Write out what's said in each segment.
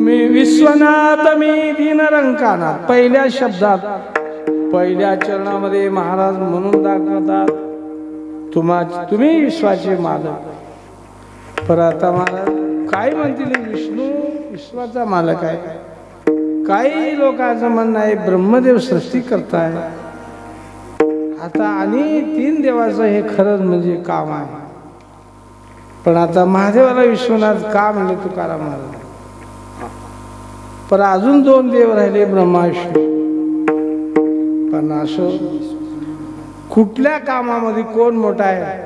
तुम्ही विश्वनाथ मी दीनरंकानाथ. पहिल्या शब्दात पहिल्या चरणामध्ये महाराज म्हणून दाखवतात तुम्ही विश्वाचे मालक. पर आता महाराज काय म्हणतील विष्णू विश्वाचा मालक आहे. काही लोकांचं म्हणणं आहे ब्रह्मदेव सृष्टी करताय. आता आणि 3 देवाचं हे खरंच म्हणजे काम आहे. पण आता महादेवाला विश्वनाथ का म्हणले तुकाराम महाराज. पण अजून 2 देव राहिले ब्रह्मा विष्णू. पण असो कुठल्या कामामध्ये कोण मोठा आहे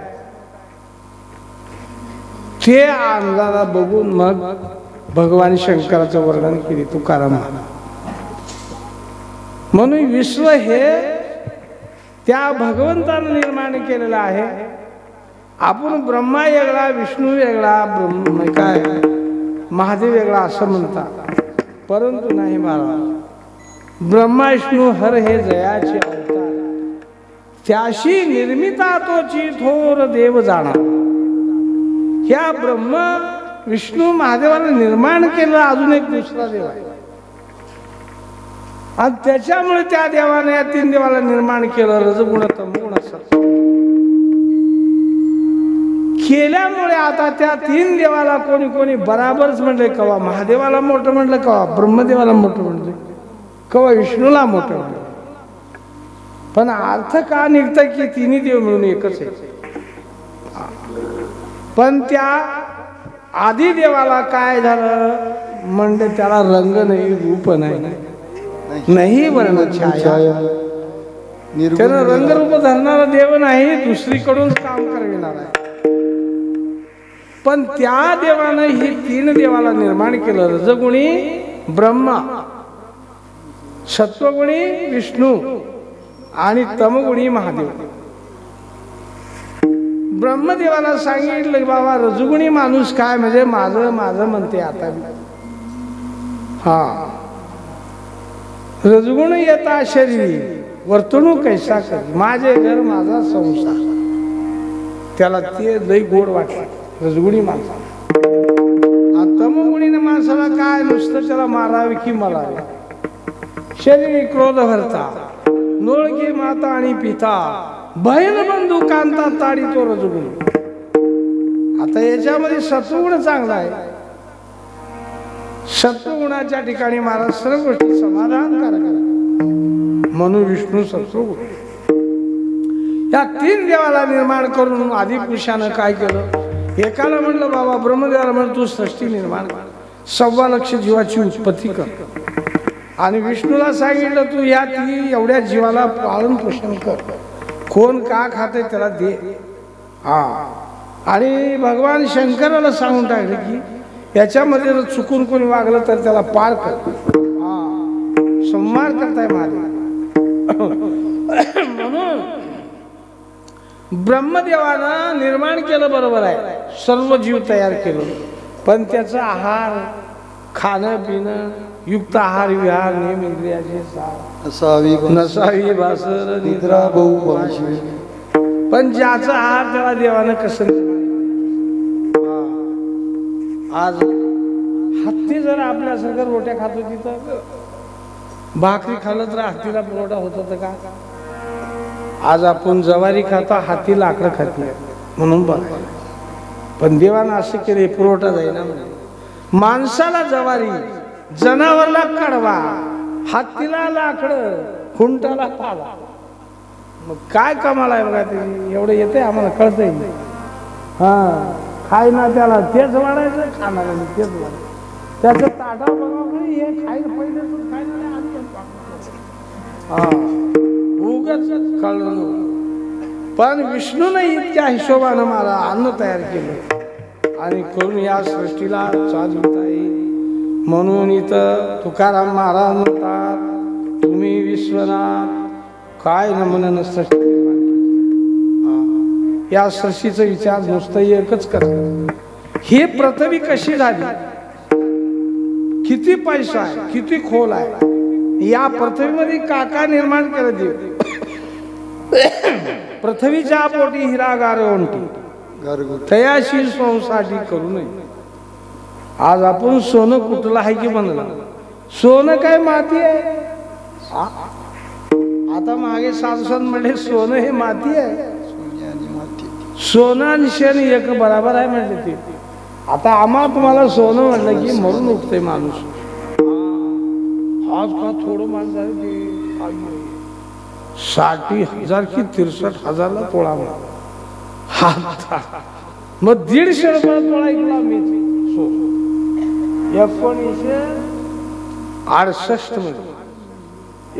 ते अंगाला बघून मग भगवान शंकराचं वर्णन केले तुकाराम महाराज. म्हणून विश्व हे त्या भगवंतानं निर्माण केलेलं आहे. आपण ब्रह्मा वेगळा विष्णू वेगळा ब्रह्म काय महादेव वेगळा असं म्हणतात. परंतु नाही महाराज, ब्रह्मा विष्णू हर हे जयाचे अवतार. त्याशी निर्मिता तोची थोर देव जाणा. ह्या ब्रह्म विष्णू महादेवाला निर्माण केलं अजून एक दुसरा देव आहे. आणि त्याच्यामुळे त्या देवाने या 3 देवाला निर्माण केलं. रजगुण तमगुण सत्व केल्यामुळे आता त्या 3 देवाला कोणी कोणी बराबरच म्हणले. कवा महादेवाला मोठं म्हणलं, कवा ब्रह्मदेवाला मोठं म्हणलं, कवा विष्णूला मोठं म्हणलं. पण अर्थ का निघतं की 3 देव मिळून एकच आहे. पण त्या आधी देवाला काय झालं म्हणजे त्याला रंग नाही रूप नाही वर्ण छाया. त्यानं रंगरूप धरणारा देव नाही, दुसरीकडून काम करविणार आहे. पण त्या देवानं ही 3 देवाला निर्माण केलं. रजगुणी ब्रह्मा, सत्वगुणी विष्णू आणि तमगुणी महादेव. ब्रह्मदेवाला सांगितलं बाबा रजगुणी माणूस काय म्हणजे माझं माझं म्हणते. आता हा रजगुण येता शरीरी वर्तणूक कैसा करी. माझे घर माझा संसार. त्याला ते लई गोड वाटलं रजगुणी माणसा. तमगुणीने माणसाला काय नुसतं त्याला मारावे की मरावे. शरीरी क्रोध भरता नोळगी माता आणि पिता बहीण बंधू कांता ताडी तो रजगुण. आता याच्यामध्ये सत्वगुण चांगला आहे. सत्वगुणाच्या ठिकाणी महाराज सर्व गोष्टी समाधानकारक आहे. म्हणून विष्णू सत्वगुण. या 3 देवाला निर्माण करून आदिपुरुषानं काय केलं. एकाला म्हणलं बाबा ब्रह्मदेवाला म्हणलं तू सृष्टी निर्माण कर, 1.25 लाख जीवाची उत्पत्ती कर. आणि विष्णूला सांगितलं तू या 3 एवढ्या जीवाला पालन पोषण कर. कोण का खाते त्याला दे. हा आणि भगवान शंकराला सांगून टाकले की याच्यामध्ये जर चुकून कोणी वागलं तर त्याला पार कर. हा संहार करताय माझे. म्हणून ब्रह्मदेवानं निर्माण केलं बरोबर आहे. सर्व जीव तयार केलं. पण त्याचा आहार खाणं पिणं युक्त आहार विहार नेम इंद्रियाचे नसावी भासर निद्रा बहु. पण ज्याचा आहार त्याला देवानं कसं. आज हत्ती जर आपल्यासारखं रोट्या खात होती तर भाकरी खाल्लं तर हत्तीला पुरवठा होत होता का. आज आपण ज्वारी खाता हत्ती लाकडं खाते म्हणून बघा. पण देवानं असं केले पुरवठा जाईना. माणसाला ज्वारी, जनावरला कडवा, हत्तीला लाकडं, खुंटाला पाला. मग काय कमाल आहे बघा. ते एवढं येते आम्हाला कळतंय. हा खाय ना त्याला तेच वाढायचं, खाणारा तेच वाढायचं. त्याचं ताटा बघा हे खायला पहिले खायला हा उगाच कळलं. पण विष्णूने इतक्या हिशोबानं मला अन्न तयार केलं आणि करून या सृष्टीला चालवता येईल. म्हणून इथं तुकाराम महाराज म्हणतात तुम्ही विश्वनाथ काय नमुन्यानं सृष्टी निर्माण केली. या सृष्टीचा विचार नुसतं एकच करतात. ही पृथ्वी कशी झाली, किती पैसा आहे, किती खोल आहे. या पृथ्वीमध्ये काका निर्माण केलं देव. पृथ्वीच्या पोटी हिरागार ओंटी तयाशी संसाठी करू नये. आज आपण सोनं कुठलं आहे की म्हणलं, सोनं काय माती आहे. आता मागे साधू म्हणले सोनं हे माती आहे, सोनं आणि शेण एक बराबर आहे म्हणले ते. आता आम्हाला तुम्हाला सोनं म्हणलं की मरून उठते माणूस. आज का थोडं माणूस आहे ते 60,000 की 63,000ला तोळा म्हणा. मग 150 रुपयाला तोळा ऐकला मी. 1968 मध्ये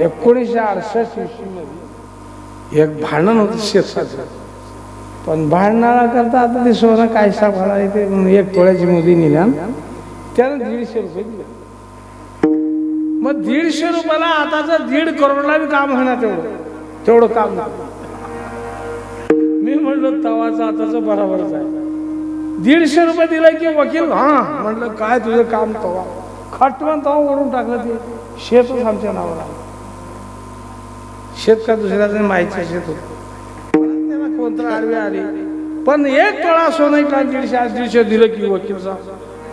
1968 मध्ये एक भांडण होतं शेताचं. पण भांडणाला करता आता ते सोनं काय सांभाळा येते म्हणून 1 तोळ्याची मुली निघाल, त्यानं 150 रुपये दिले. मग 150 रुपयाला आताचा 1.5 करोडला बी काम होणार तेवढं काम. मी म्हणलो तवाचं आताचं बरोबरच आहे. 150 रुपये दिलं की वकील म्हटलं काय तुझं काम तवा खटवून तवा ओढून टाकलं. ते शेतच आमच्या नावाला, शेत का दुसऱ्याचं माहिती शेत होत. त्याला कोणतं आडवे आले. पण 1 तोळा सोनं 150 दिलं की वकीलचा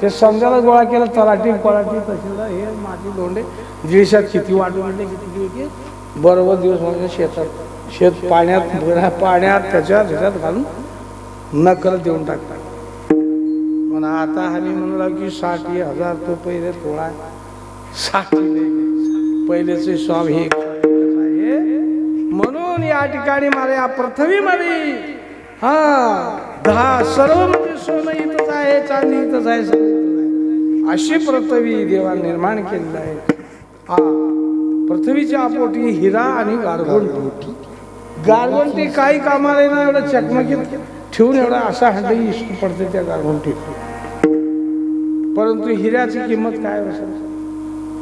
ते समजायला गोळा केला. तलाठी पलाठी तहसीलदार हे माझी दोंडे 150 किती वाटून म्हणले किती बरोबर दिवस म्हणजे शेतात शेत पाण्यात त्याच्यात घालून नकल देऊन टाकतात. पण आता आम्ही म्हणला की 60,000 तो पहिले तोळा 60 पहिलेचे स्वामी हे. म्हणून या ठिकाणी मला या पृथ्वीमध्ये 10 सर्व मध्ये सोनं इथंच आहे, चांदी इथंच आहे, अशी पृथ्वी देवा निर्माण केलेलं आहे. पृथ्वीच्या पोटी हिरा आणि गारगोटी. गारगोटी काही कामाला ना एवढं चकमकीत ठेवून एवढा असा हंडी इष्ट पडते त्या गारगोटीत. परंतु हिऱ्याची किंमत काय असेल.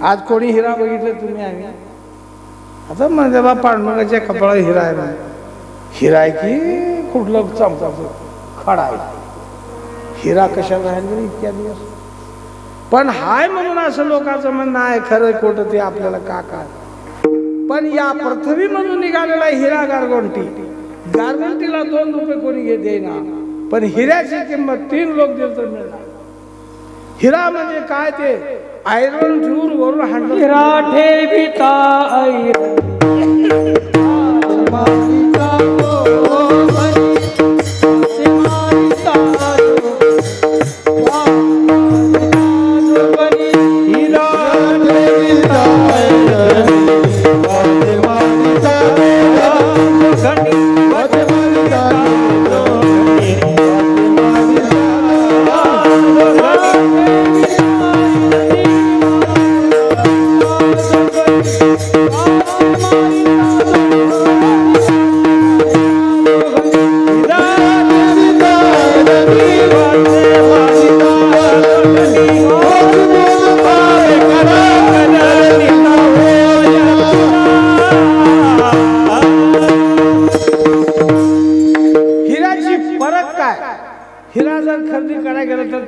आज कोणी हिरा बघितलं तुम्ही? आम्ही आता म्हणजे बा पांडुरंगाच्या कपाळात हिरा आहे ना, हिरा आहे की कुठलं चमचाचं खडा आहे. हिरा कशाला राहील इतक्या दिवस. पण हाय म्हणून असं लोकांचं म्हणणं आहे. खरं खोटं ते आपल्याला का काय. पण या पृथ्वीमधून निघालेला हिरा गारगोंटी, गारगोंटीला 2 रुपये कोणी घेत येईना. पण हिऱ्याची किंमत 3 लोक दिल तर मिळणार. हिरा म्हणजे काय ते आयरन ठेवून वरून हाणलं. हिरा ठेविता आयरन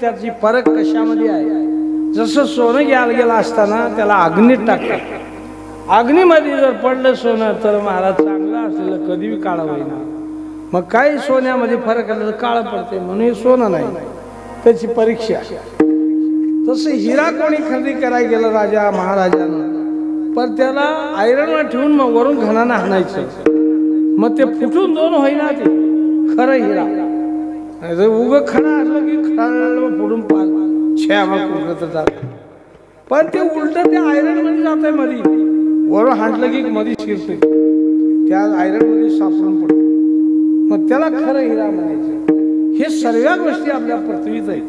त्याची फरक कशामध्ये आहे. जसं सोनं घ्यायला गेला असताना त्याला अग्नीत टाकतात. अग्नीमध्ये जर पडलं सोनं तर महाराज चांगलं असलेलं कधी काळं होईना. मग काही सोन्यामध्ये फरक आला तर काळं पडते म्हणून हे सोनं नाही, त्याची परीक्षा. तसं हिरा कोणी खरेदी करायला गेलं राजा महाराजानं, पण त्याला आयरनवर ठेवून मग वरून घणानं हाणायचं. मग ते फुटून 2 होईना ते खरं हिरा. उगं खडा असलं की खडा फोडून जात. पण ते उलट ते आयरन मध्ये जात आहे. मध्ये वरून हाणलं की मध्ये शिरते, त्या आयरन मध्ये सापडून पडतो. मग त्याला खरं हिरा म्हणायचं. हे सर्व गोष्टी आपल्या पृथ्वीत आहेत.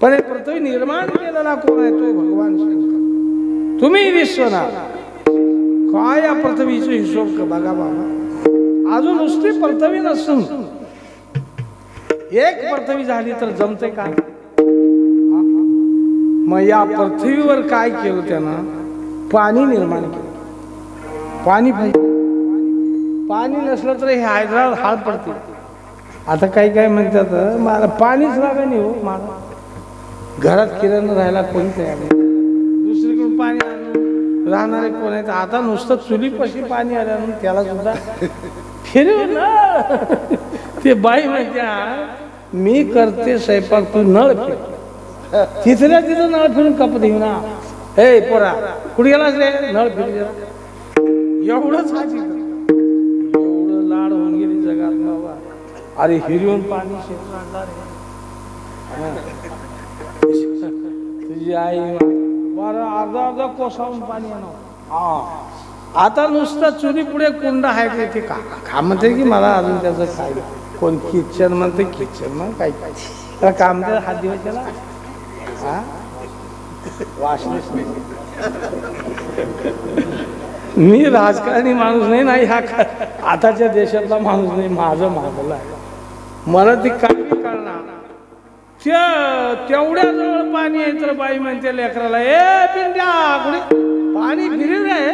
पण हे पृथ्वी निर्माण केलेला कोण आहे? तो भगवान शंकर. तुम्ही विश्वनाथ. काय या पृथ्वीचा हिशोब बघा बाबा. अजून नुसती पृथ्वी नसून एक पृथ्वी झाली तर जमते काय? मग या पृथ्वीवर काय केलं त्यानं? पाणी निर्माण केलं. पाणी पाहिजे. पाणी नसलं तर हे हायद्राबाद हाल पडते. आता काही म्हणतात मला पाणीच लागा नाही हो. मला घरात किराणा राहायला कोणी तयार नाही. दुसरीकडून पाणी आणून राहणारे कोण आहेत. आता नुसतं चुलीपाशी पाणी आलं त्याला सुद्धा फिरव ना. ते बाई म्हणते मी करते स्वयंपाक तू नळ फिर. तिथल्या तिथं नळ फिरून कप देऊ ना. हे पोरा कुठे गेलास रे, नळ फिरू जरा. एवढंच हा तिथं. एवढं लाड होऊन गेली जगात बाबा. अरे हिरवून पाणी शेत आणणार तुझी आई बरं अर्धा कोसावून पाणी येणार. आता नुसतं चुली पुढे कुंड आहे ते का म्हणते की मला अजून त्याचं काय कोण किचन म्हणते, किचन मग काय काय काम तर हात दिवस त्याला हा वाचलेच नाही. मी राजकारणी माणूस नाही ना, ह्या आताच्या देशातला माणूस नाही. माझं मागलं आहे मला ती काय कळणार. तेवढ्या जवळ पाणी आहे तर बाई म्हणते लेकराला, ए पिंट्या कुठे पाणी फिरेल आहे,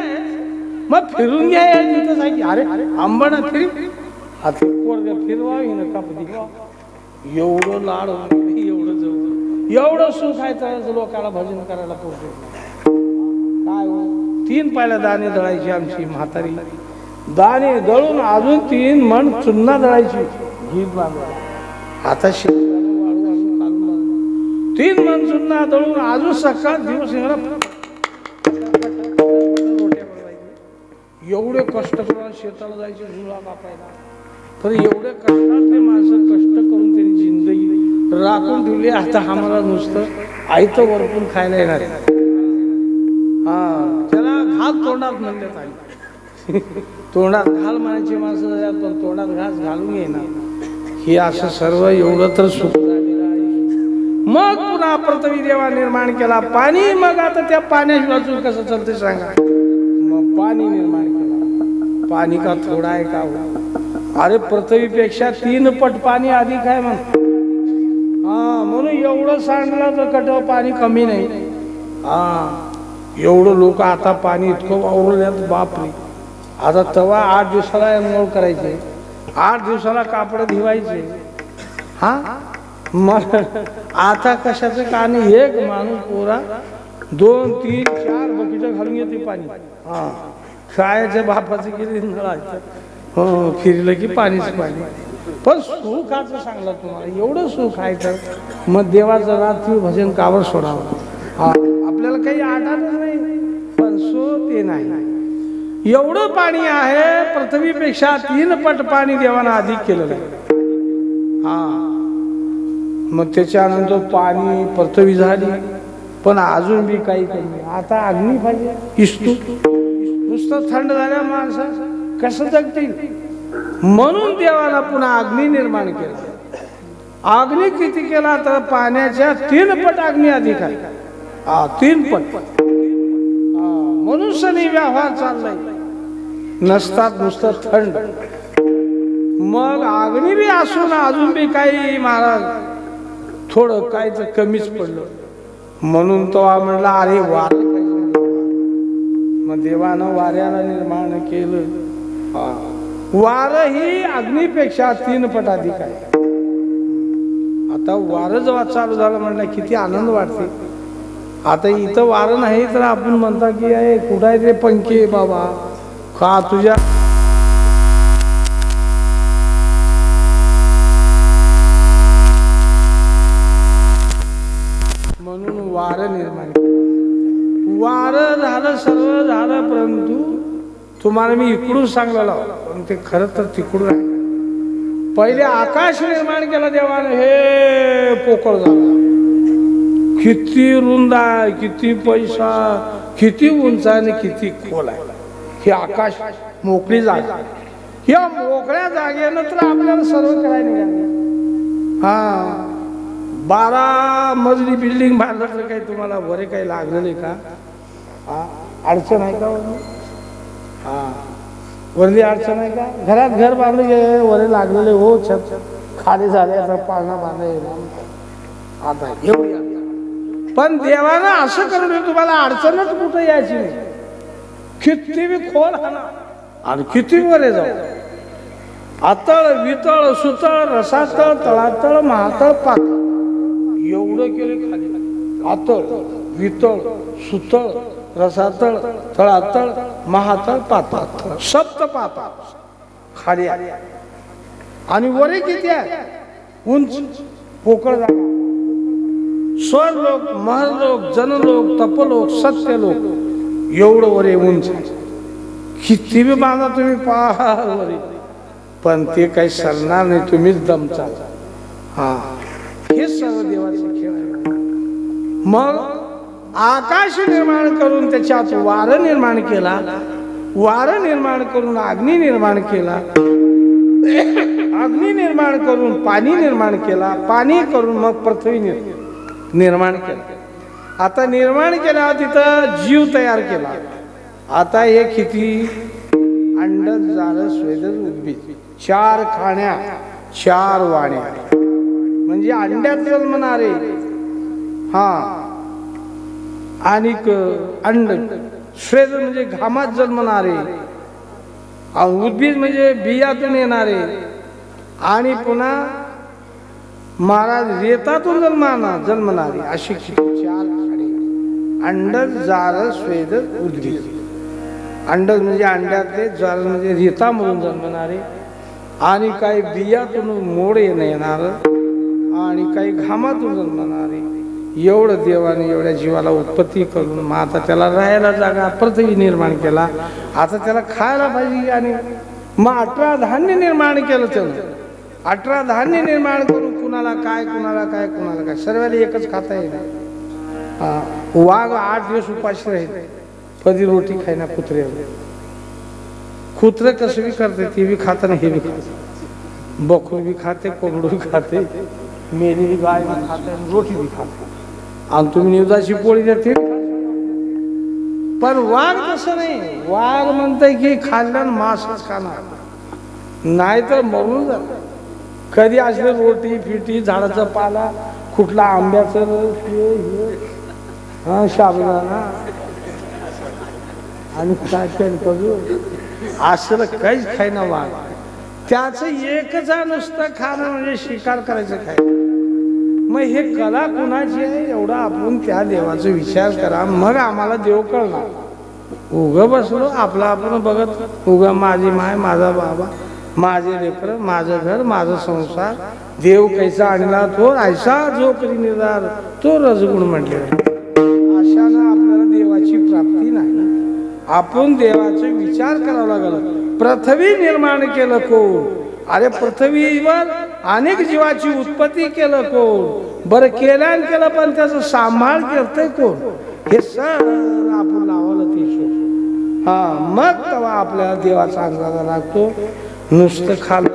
मग फिरून घ्या तिथं जायची. अरे आंबा फिर आता पोरग फिरवावी ना कापदी. एवढं लाड एवढं जवळ एवढं सुख आहे तर लोकांना भजन करायला पोहोचत काय हो. 3 पायला दाणे दळायची आमची म्हातारी. दाणे दळून अजून 3 मन चुन्ना दळायची गीत बांधला. आता 3 मन चुन्ना दळून अजून सकाळ दिवस एवढे कष्ट करून शेताला जायचे झुला कापायला. तर एवढे कष्टात ते माणसं कष्ट करून त्यांनी जिंदगी राखून ठेवली. आता आम्हाला नुसतं आयतं वरपून खायला येणार. हा त्याला घाल तोंडात म्हणतात आई. तोंडात घाल म्हणायची माणसं पण तोंडात घास घालून येणार. हे असं सर्व एवढं तर सुख झालेलं आहे. मग पुन्हा पृथ्वी देवा निर्माण केला पाणी. मग आता त्या पाण्याची वाचून कसं चालते सांगा. मग पाणी निर्माण केलं. पाणी का थोडा आहे का. अरे पृथ्वीपेक्षा 3 पट पाणी अधिक आहे म्हण. हा म्हणून एवढं सांडलं तर कटव पाणी कमी नाही. हा एवढं लोक आता पाणी इतकं वावरल्यात बापरे. आता तवा 8 दिवसाला अंघोळ करायचे, 8 दिवसाला कापड धुवायचे. हा मग आता कशाचं का नाही. एक माणूस पोरा 2, 3, 4 बकेट घालून येते पाणी. हा शाळेच्या बापाचं गेले नळायचं. हो फिरलं की पाणीच पाणी. पण सुखाचं सांगलं तुम्हाला. एवढं सुख आहे तर मग देवाचं रात्री भजन कावर सोडावं. हा आपल्याला काही आठवत नाही पण सो ते नाही. एवढं पाणी आहे पृथ्वीपेक्षा 3 पट पाणी देवानं अधिक केलेलं आहे. हा मग त्याच्यानंतर पाणी पृथ्वी झाली पण अजून बी काही कमी. आता अग्नी पाहिजे. इस्तू नुसतं थंड झाल्या माणसं कसं जगतील. म्हणून देवाला पुन्हा अग्नी निर्माण केला. अग्नी किती केला तर पाण्याच्या 3 पट अग्नी अधिक आहे. 3 पट. मनुष्यनी व्यवहार चाललाय नसतात नुसतं थंड. मग अग्नी बी असून अजून बी काही महाराज थोडं काय तर कमीच पडलं. म्हणून तो म्हणला अरे वार. मग देवानं वाऱ्याला निर्माण केलं. वार ही अग्नीपेक्षा 3 पट अधिक आहे. आता वारं जेव्हा चालू झालं म्हटलं किती आनंद वाटते. आता इथं वारं नाही तर आपण म्हणता की अरे कुठं आहे ते पंखे बाबा का तुझ्या. म्हणून वारं निर्माण. वारं झालं सर्व झालं परंतु तुम्हाला मी इकडून सांगलेलं पण ते खरं तर तिकडून आहे. पहिले आकाश निर्माण केलं देवानं. हे पोकळ झालं. किती रुंद आहे, किती पैसा, किती उंच आणि किती खोल आहे. हे आकाश मोकळी जागा. या मोकळ्या जागेनं तर आपल्याला सर्व करायला निघाले. हा 12 मजली बिल्डिंग बांधलं तर काही तुम्हाला वरे काही लागलेले का. हा अडचण आहे का. हा वरली अडचण आहे का. घरात घर बांधले वरे लागलेले हो छत खाली झाले आता पाळणा बांधले आता एवढी. पण देवानं असं करून तुम्हाला अडचणच कुठं यायची नाही. किती बी खोल हाना आणि किती वरे जाऊ. आतळ वितळ सुतळ रसातळ तळातळ महातळ पातळ एवढं केले खाली. आतळ वितळ सुतळ रसातळ तळातळ महातळ पाताळ 7 पाताळ खाली आहे. आणि वरे किती आहे उंच पोकळ जागा. स्वर्लोक, महलोक, जनलोक, तपलोक, सत्यलोक एवढं वर उंच आहे. किती बी बांधा तुम्ही पहा वर, पण ते काही सरणार नाही, तुम्हीच दमचाल. हा, हे सर्व देवाचे खेळ आहे. मग आकाश निर्माण करून त्याच्यात वारं निर्माण केला, वारं निर्माण करून अग्नी निर्माण केला, अग्नी निर्माण करून पाणी निर्माण केला, पाणी करून मग पृथ्वी निर्माण केला. आता निर्माण केला, तिथं जीव तयार केला. आता हे किती अंड, जाळ, स्वेदज, उद्भिद, 4 खाण्या, 4 वाण्या, म्हणजे अंड्यात जन्मणारे, हा, आणि अंड, स्वेद म्हणजे घामात जन्मणारे, उद्भिद म्हणजे बियातून येणारे, आणि पुन्हा महाराज रेतातून जन्मणारे, अशी 4 खाणे. अंड, जाळ, स्वेद, उद्भिद. अंडज म्हणजे अंड्यातले, जाळ म्हणजे रेतामधून जन्मणारे, आणि काही बियातून मोड येणार, आणि काही घामातून जन्मणारे. एवढं देवाने एवढ्या जीवाला उत्पत्ती करून मग आता त्याला राहायला जागा पृथ्वी निर्माण केला. आता त्याला खायला पाहिजे, आणि मग 18 धान्य निर्माण केलं त्यानं. 18 धान्य निर्माण करून कुणाला काय, कुणाला काय, कुणाला काय, सर्वांना एकच खाता येईल. वाघ 8 दिवस उपाशी राहील, कधी रोटी खायना कुत्रे. कुत्रे कसं बी करते, ते बी खातं हे बी खाते, बकरू बी खाते, कोंबडू बी खाते, मेली बी गाय बी खाते, रोटी बी खाते, आणि तुम्ही निवदाची पोळी देते. पण वाघ तसं नाही. वाघ म्हणतंय की खाल्ल्यानं मांसच खाणार, नाही तर मरून जात. कधी असले रोटी फिटी, झाडाचा पाला, कुठला आंब्याचं रस, साबुदाणा, आणि काय करू, असं काहीच खायना वाघ. त्याचं एकच नुसतं खाणं म्हणजे शिकार करायचं खाय. मग हे कला कुणाची आहे एवढा आपण त्या देवाचा विचार करा, मग आम्हाला देव कळणार. उग बसलो आपला आपण बघत, उग माझी माय, माझा बाबा, माझे लेकर, माझं घर, माझा संसार, देव कैसा आणला तो ऐसा जो करी निर्धार तो रजगुण म्हटले. अशानं आपल्याला देवाची प्राप्ती नाही. आपण देवाचा विचार करावा लागला. पृथ्वी निर्माण केलं कोण? अरे पृथ्वीवर अनेक जीवाची उत्पत्ती केलं कोण? बरं केल्यान केलं, पण त्याचा सांभाळ करतंय कोण? हे सर आपण लावलं ते शोध. हा, मग तेव्हा आपल्याला देवाचा अंदाजा लागतो. नुसतं खाल्लं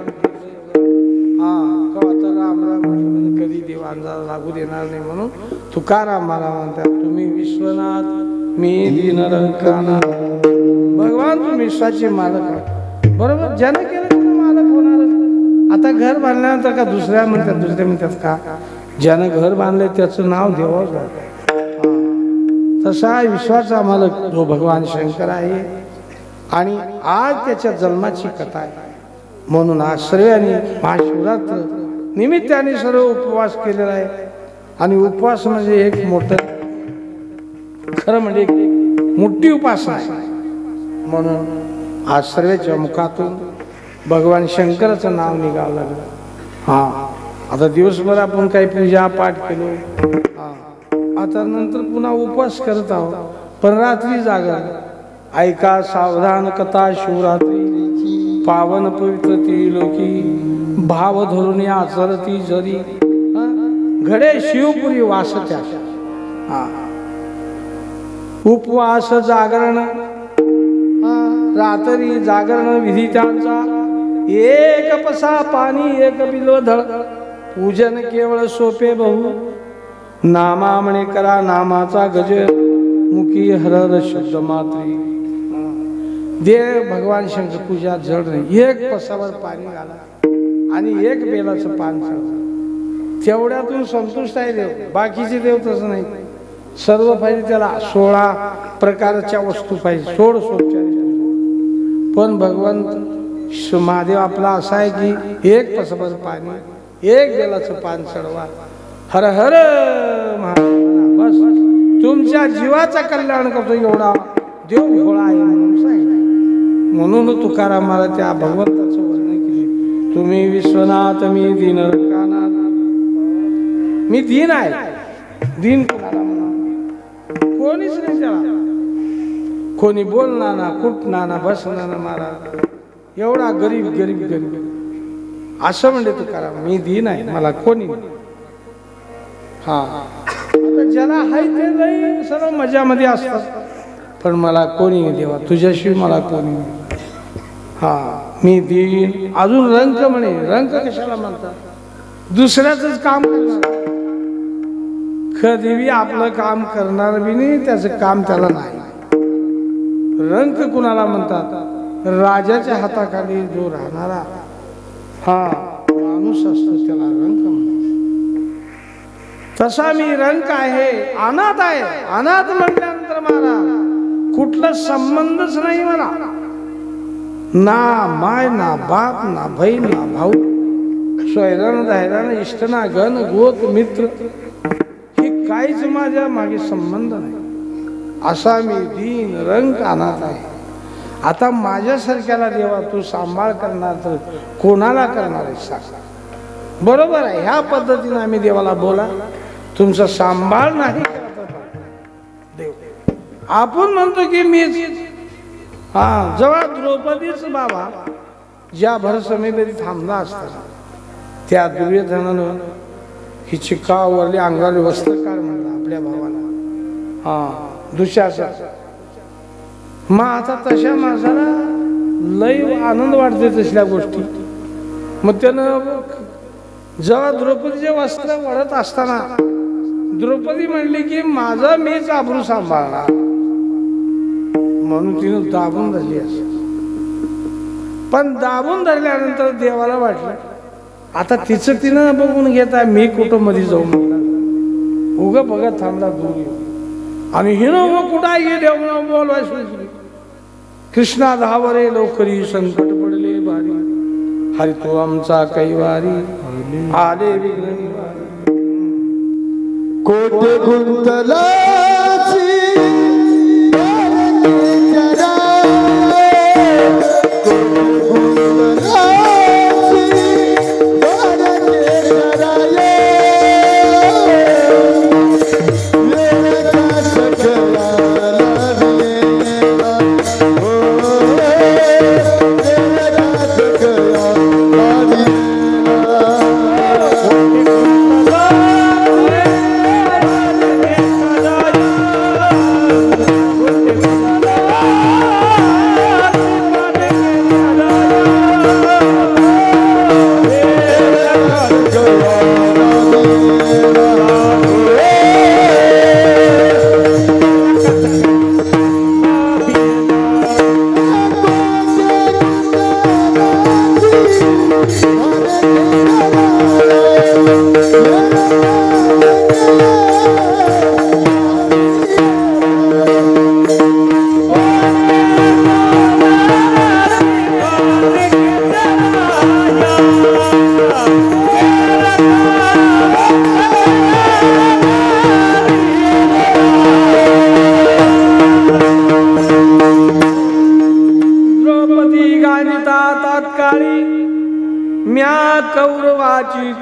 हा कवा तर राम राम म्हणजे कधी देव अंदाजा लागू देणार नाही. म्हणून तुकाराम मला म्हणतात, तुम्ही विश्वनाथ मी दीनरंकानाथ. भगवान तुम्ही विश्वाचे मालक. बरोबर, ज्यानं केलं त्यानं मालक होणारच. आता घर बांधल्यानंतर का दुसऱ्या म्हणतात का? ज्यानं घर बांधले त्याचं नाव देवाच आहे. तसा विश्वाचा मालक जो भगवान शंकर आहे. आणि आज त्याच्या जन्माची कथा आहे. म्हणून आज सर्वांनी महाशिवरात्र निमित्ताने सर्व उपवास केलेला आहे. आणि उपवास म्हणजे एक मोठं, खरं म्हणजे एक मोठी उपासना आहे. म्हणून आज सर्वांच्या मुखातून भगवान शंकराचं नाव निघावं लागलं. हा, आता दिवसभर आपण काही पूजा पाठ केलो, आता नंतर पुन्हा उपवास करत आहोत. पण रात्री जागर ऐका सावधान कथा शिवरात्री, पावन पवित्र ती लोकी, भाव धरून आचरती जरी, घडे शिवपुरी वासत्या. उपवास जागरण, रात्री जागरण विधी त्यांचा, एक पसा पाणी एक बिल्वधळ, पूजन केवळ सोपे बहु, नामा म्हणे करा नामाचा गजर, मुखी हरर शब्द मात्री. देव भगवान शंकर पूजा जड नाही. एक पसावर पाणी घाला आणि एक बेलाचं पान चढवा, तेवढ्यातून संतुष्ट आहे देव. बाकीचे देव तसं नाही, सर्व पाहिजे त्याला. 16 प्रकारच्या वस्तू पाहिजे, 16 पण भगवंत महादेव आपला असा आहे की एक पसावर पाणी एक बेलाचं पान चढवा, हर हर महादेव, बस तुमच्या जीवाचा कल्याण करतो एवढा देव भोळा आहे म्हणून सांगितलं. म्हणून तुकारामाला त्या भगवंताचं वर्णन केले, तुम्ही विश्वनाथ मी दीनरंकानाथ. मी दीन आहे, दिन कुणाला म्हणा, कोणीच नाही त्याला. कोणी बोलणार ना, कुठणार ना, बसणार ना महाराज. एवढा गरीब गरीब गरीब असं म्हणले तुकाराम, मी दिन आहे, मला कोणी नाही. हा आता ज्याला आहे ते लई सर्व मजामध्ये असतात, पण मला कोणी नाही देवा, तुझ्याशिवाय मला कोणी नाही. हा मी देईन. अजून रंक म्हणे, रंक कशाला म्हणतात? दुसऱ्याच काम करणार, कधी आपलं काम करणार बी नाही, त्याचं काम त्याला नाही. रंक कुणाला म्हणतात? राजाच्या हाताखाली जो राहणारा हा माणूस असतो त्याला रंक म्हणतात. तसा मी रंक आहे, अनाथ आहे. अनाथ म्हटल्यानंतर महाराज कुठला संबंधच नाही मला, ना माय ना बाप ना बहीण ना भाऊ, स्वैरान धायरान इष्ट ना गण गोत मित्र, हे काहीच माझ्या मागे संबंध नाही. असा मी दीन रंक अनाथ आहे. आता माझ्यासारख्याला देवा तू सांभाळ करणार तर कोणाला करणार आहे सांग. बरोबर आहे, ह्या पद्धतीने आम्ही देवाला बोला, तुमचा सांभाळ नाही देव. आपण म्हणतो की मीच. हा जेव्हा द्रौपदीच बाबा ज्या भरसमेमध्ये थांबला असताना त्या दुर्योधनानं ही चिकावरली अंगावरली वस्त्र काढ म्हणला आपल्या भावाला. हा दुशासन. मग आता तशा माणसाला लय आनंद वाटते तसल्या गोष्टी. मग त्यानं जेव्हा द्रौपदीचे वस्त्र वळत असताना द्रौपदी म्हणली की माझा मीच आबरू सांभाळणार, म्हणून तिनं दाबून धरली असं. पण दाबून धरल्यानंतर देवाला वाटलं आता तिचं तिनं बघून घेता मी कुठं मध्ये जाऊ म्हणला. उग बघत थांबला दूर आणि हिनं मग कुठं आहे देव बोलवाय सुचली. कृष्णा धावरे लवकरी संकट पडले भारी, हरी तो आमचा कैवारी आले विघ्न कोटे गुंतलाची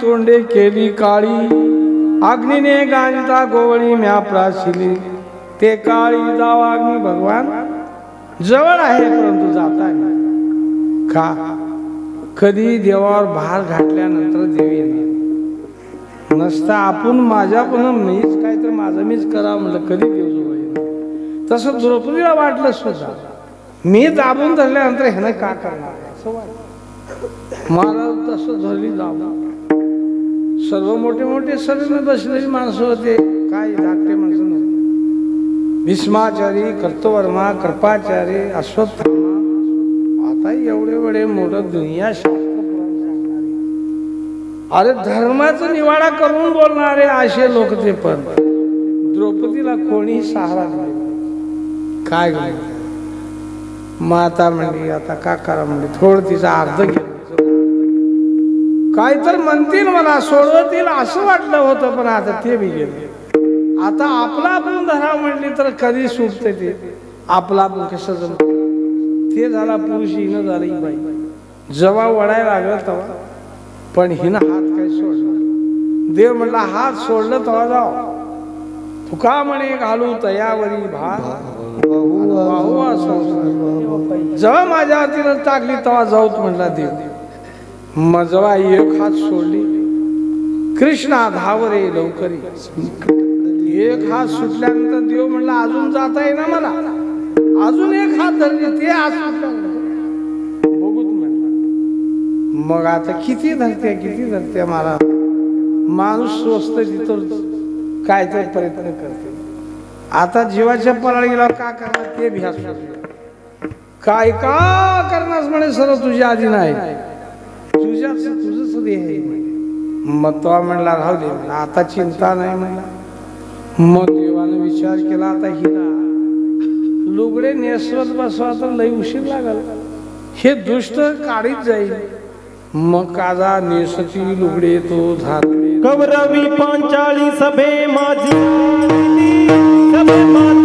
तोंडे केली काळी, अग्नीने गांजिता गोवळी म्या प्राशिली. ते काळी जाव अग्नी भगवान जवळ आहे परंतु जाता नाही का. कधी देवावर भार घातल्यानंतर देव येणार नसता. आपण माझ्या पण मीच काय तर माझं मीच करा म्हणलं कधी देव जवळ येणार. तसं द्रौपदीला वाटलं सुद्धा मी दाबून धरल्यानंतर ह्यानं का करणार असं वाटलं. मला तसं धरली जाऊ. सर्व मोठे मोठे सगळे बसलेली माणसं होते, काय धाकटे माणसं नव्हते. भीष्माचारी, कर्तवर्मा, कृपाचारी, अश्वत्थामा. आता एवढे एवढे मोठं दुनिया शास्त्र सांगणारे, अरे धर्माचा निवाडा करून बोलणारे असे लोक ते. पण द्रौपदीला कोणी सहारा नाही. काय माता म्हणली आता का करा म्हणली, थोडं तिचा अर्ध घे, काय तर म्हणतील मला सोडवतील असं वाटलं होतं. पण आता ते बी गेले. आता आपला आपण धराव म्हणली तर कधी सुटते ते. आपला आपण कसं जमत ते झाला पुरुष, हिनं झालं ही बाई. जेव्हा वडायला लागलं तेव्हा पण हिनं हात काय सोडला. देव म्हणला हात सोडलं तेव्हा जाव फुका म्हणे घालू तयावरी भार वाहू संसार. जेव्हा माझ्या हातीनं टाकली तेव्हा जाऊत म्हटला देव. मग जेव्हा एक हात सोडली कृष्णा धावरे लवकरी. एक हात सुटल्यानंतर देव म्हणला अजून जाता येईना मला, अजून एक हात धरले ते हात बघूत म्हणला. मग आता किती धरते मला. माणूस स्वस्त तिथं काय तर प्रयत्न करते. आता जीवाच्या पराळ गेला का करणार ते भ्यास काय का करणार म्हणे सर तुझ्या आधी नाही तुझंच दे आहे. मग तो म्हणला राहू दे आता चिंता नाही म्हणला. मग देवाने विचार केला आता हिला लुगडे नेसवत बसवा तर लई उशीर लागल, हे दुष्ट काढीत जाईल. मग काजा नेसती लुगडे तो झाले. कौरवी पांचाळी सभे माझी सभे माझी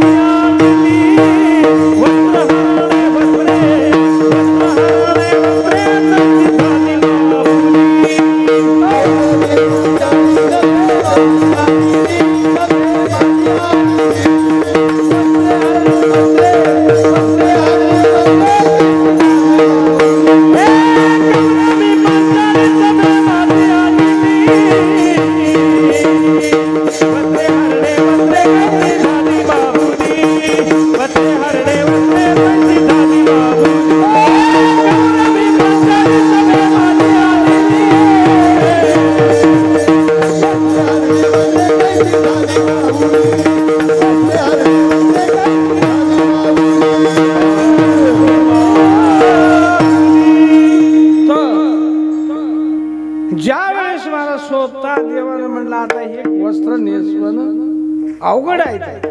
अवघड आहे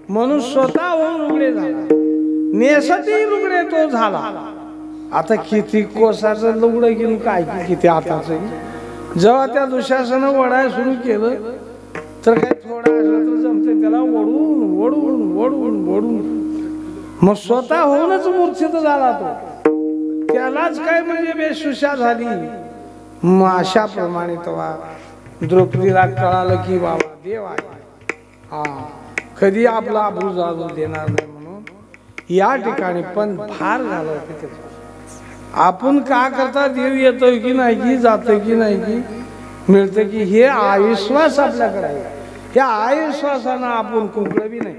म्हणून स्वतः होऊन लुगडे झाला. नेसती लुगडे तो झाला. आता किती कोसाचं लुगडं घेऊन काय किती आताचं. जेव्हा त्या दुशासनं वडाय सुरू केलं तर काही थोडा असलं तर जमते त्याला ओढून ओढून ओढून ओढून मग स्वतः होऊनच मूर्छित झाला तो. त्यालाच काय म्हणजे बेशुशा झाली. मग अशाप्रमाणे तेव्हा द्रौपदीला कळालं की बाबा देव आहे, हा कधी आपला अबू जाऊ देणार नाही. म्हणून या ठिकाणी पण फार झालं होतं. आपण का करता देव येतोय की नाही की जातोय की नाही की मिळतं की हे अविश्वास आपल्याकडे आहे. ह्या अविश्वासानं आपण कुंकळवी नाही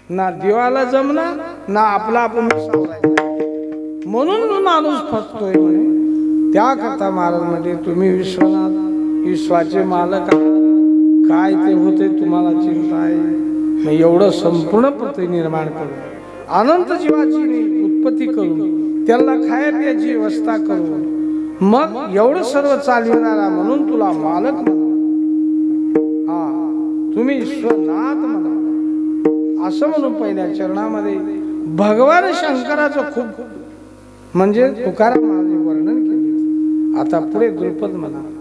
ना देवाला जमना ना आपला आपण म्हणून माणूस फसतोय म्हणे. त्याकरता महाराज म्हणजे तुम्ही विश्वनाथ विश्वाचे मालक काय ते होते तुम्हाला चिंता आहे. एवढं संपूर्ण पृथ्वी निर्माण करून अनंत जीवाची उत्पत्ती करून त्याला खाया प्यायची व्यवस्था करून मग एवढं सर्व चालविणारा म्हणून तुला मालक म्हणा, हा तुम्ही विश्वनाथ म्हणा असं म्हणून पहिल्या चरणामध्ये भगवान शंकराचं खूप म्हणजे तुकाराम महाराज वर्णन केले. आता पुढे द्रुपद म्हणा.